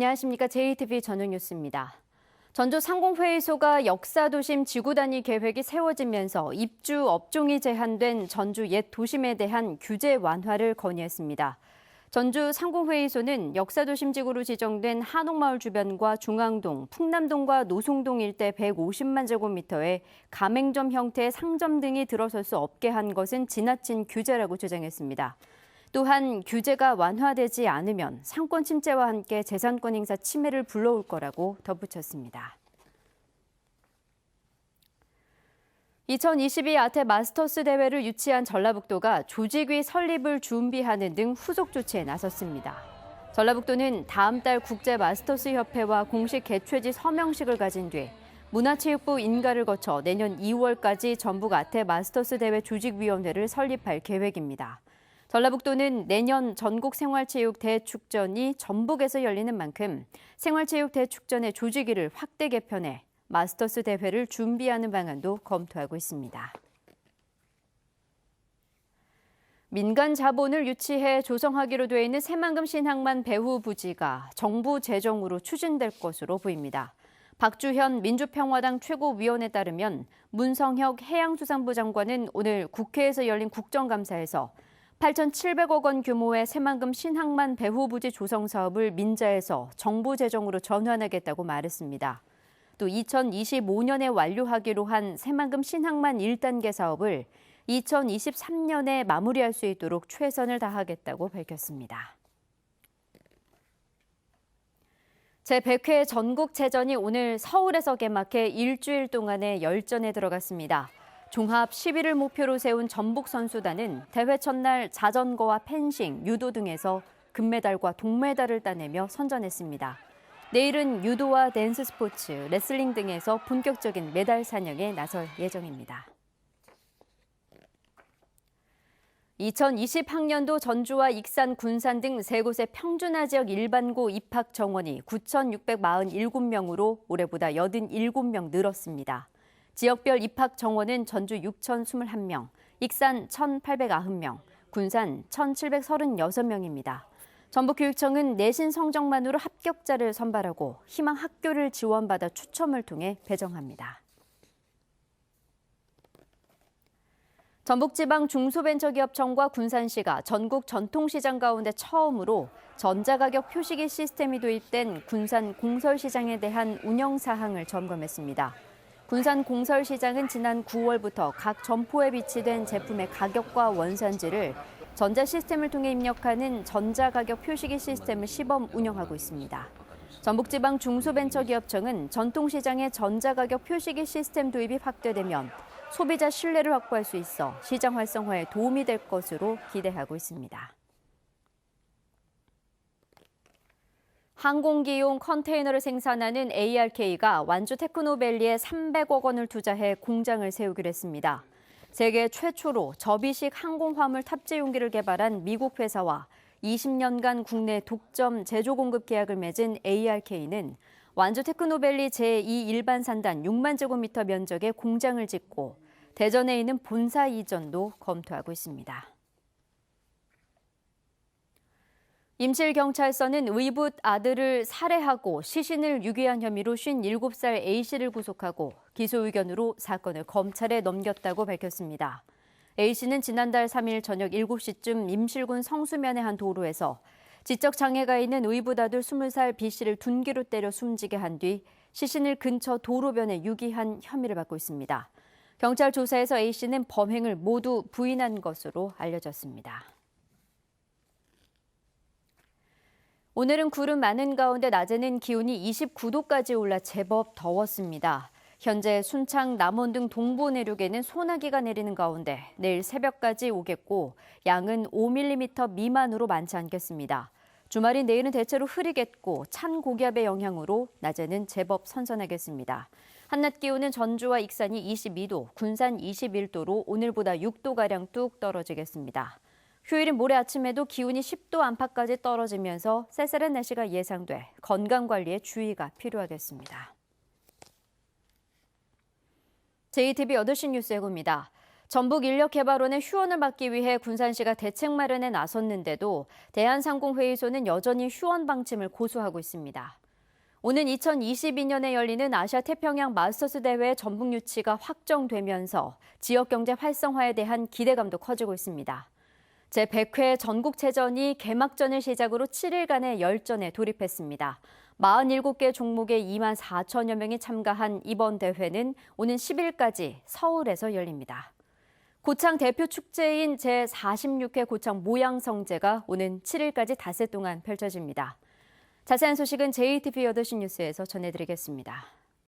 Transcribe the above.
안녕하십니까. JTV 저녁 뉴스입니다. 전주 상공회의소가 역사도심 지구단위 계획이 세워지면서 입주 업종이 제한된 전주 옛 도심에 대한 규제 완화를 건의했습니다. 전주 상공회의소는 역사도심 지구로 지정된 한옥마을 주변과 중앙동, 풍남동과 노송동 일대 150만 제곱미터에 가맹점 형태의 상점 등이 들어설 수 없게 한 것은 지나친 규제라고 주장했습니다. 또한 규제가 완화되지 않으면 상권 침체와 함께 재산권 행사 침해를 불러올 거라고 덧붙였습니다. 2022 아태 마스터스 대회를 유치한 전라북도가 조직위 설립을 준비하는 등 후속 조치에 나섰습니다. 전라북도는 다음 달 국제 마스터스 협회와 공식 개최지 서명식을 가진 뒤 문화체육부 인가를 거쳐 내년 2월까지 전북 아태 마스터스 대회 조직위원회를 설립할 계획입니다. 전라북도는 내년 전국생활체육 대축전이 전북에서 열리는 만큼 생활체육 대축전의 조직위를 확대 개편해 마스터스 대회를 준비하는 방안도 검토하고 있습니다. 민간 자본을 유치해 조성하기로 돼 있는 새만금 신항만 배후 부지가 정부 재정으로 추진될 것으로 보입니다. 박주현 민주평화당 최고위원에 따르면 문성혁 해양수산부 장관은 오늘 국회에서 열린 국정감사에서 8,700억 원 규모의 새만금 신항만 배후 부지 조성 사업을 민자에서 정부 재정으로 전환하겠다고 말했습니다. 또 2025년에 완료하기로 한 새만금 신항만 1단계 사업을 2023년에 마무리할 수 있도록 최선을 다하겠다고 밝혔습니다. 제100회 전국체전이 오늘 서울에서 개막해 일주일 동안의 열전에 들어갔습니다. 종합 10위를 목표로 세운 전북 선수단은 대회 첫날 자전거와 펜싱, 유도 등에서 금메달과 동메달을 따내며 선전했습니다. 내일은 유도와 댄스 스포츠, 레슬링 등에서 본격적인 메달 사냥에 나설 예정입니다. 2020학년도 전주와 익산, 군산 등 세 곳의 평준화 지역 일반고 입학 정원이 9,647명으로 올해보다 87명 늘었습니다. 지역별 입학 정원은 전주 6,021명, 익산 1,890명, 군산 1,736명입니다. 전북교육청은 내신 성적만으로 합격자를 선발하고 희망 학교를 지원받아 추첨을 통해 배정합니다. 전북지방 중소벤처기업청과 군산시가 전국 전통시장 가운데 처음으로 전자가격 표시기 시스템이 도입된 군산 공설시장에 대한 운영 사항을 점검했습니다. 군산 공설시장은 지난 9월부터 각 점포에 비치된 제품의 가격과 원산지를 전자 시스템을 통해 입력하는 전자가격 표시기 시스템을 시범 운영하고 있습니다. 전북지방 중소벤처기업청은 전통시장의 전자가격 표시기 시스템 도입이 확대되면 소비자 신뢰를 확보할 수 있어 시장 활성화에 도움이 될 것으로 기대하고 있습니다. 항공기용 컨테이너를 생산하는 ARK가 완주 테크노밸리에 300억 원을 투자해 공장을 세우기로 했습니다. 세계 최초로 접이식 항공화물 탑재 용기를 개발한 미국 회사와 20년간 국내 독점 제조 공급 계약을 맺은 ARK는 완주 테크노밸리 제2 일반 산단 6만 제곱미터 면적의 공장을 짓고 대전에 있는 본사 이전도 검토하고 있습니다. 임실경찰서는 의붓 아들을 살해하고 시신을 유기한 혐의로 57살 A씨를 구속하고 기소 의견으로 사건을 검찰에 넘겼다고 밝혔습니다. A씨는 지난달 3일 저녁 7시쯤 임실군 성수면의 한 도로에서 지적 장애가 있는 의붓 아들 20살 B씨를 둔기로 때려 숨지게 한 뒤 시신을 근처 도로변에 유기한 혐의를 받고 있습니다. 경찰 조사에서 A씨는 범행을 모두 부인한 것으로 알려졌습니다. 오늘은 구름 많은 가운데 낮에는 기온이 29도까지 올라 제법 더웠습니다. 현재 순창, 남원 등 동부 내륙에는 소나기가 내리는 가운데 내일 새벽까지 오겠고 양은 5mm 미만으로 많지 않겠습니다. 주말인 내일은 대체로 흐리겠고 찬 고기압의 영향으로 낮에는 제법 선선하겠습니다. 한낮 기온은 전주와 익산이 22도, 군산 21도로 오늘보다 6도가량 뚝 떨어지겠습니다. 휴일인 모레 아침에도 기온이 10도 안팎까지 떨어지면서 쌀쌀한 날씨가 예상돼 건강관리에 주의가 필요하겠습니다. JTV 8시 뉴스 예고입니다. 전북인력개발원의 휴원을 막기 위해 군산시가 대책 마련에 나섰는데도 대한상공회의소는 여전히 휴원 방침을 고수하고 있습니다. 오는 2022년에 열리는 아시아태평양 마스터스 대회 전북 유치가 확정되면서 지역경제 활성화에 대한 기대감도 커지고 있습니다. 제100회 전국체전이 개막전을 시작으로 7일간의 열전에 돌입했습니다. 47개 종목의 2만 4천여 명이 참가한 이번 대회는 오는 10일까지 서울에서 열립니다. 고창 대표 축제인 제46회 고창 모양성제가 오는 7일까지 닷새 동안 펼쳐집니다. 자세한 소식은 JTBC 8시 뉴스에서 전해드리겠습니다.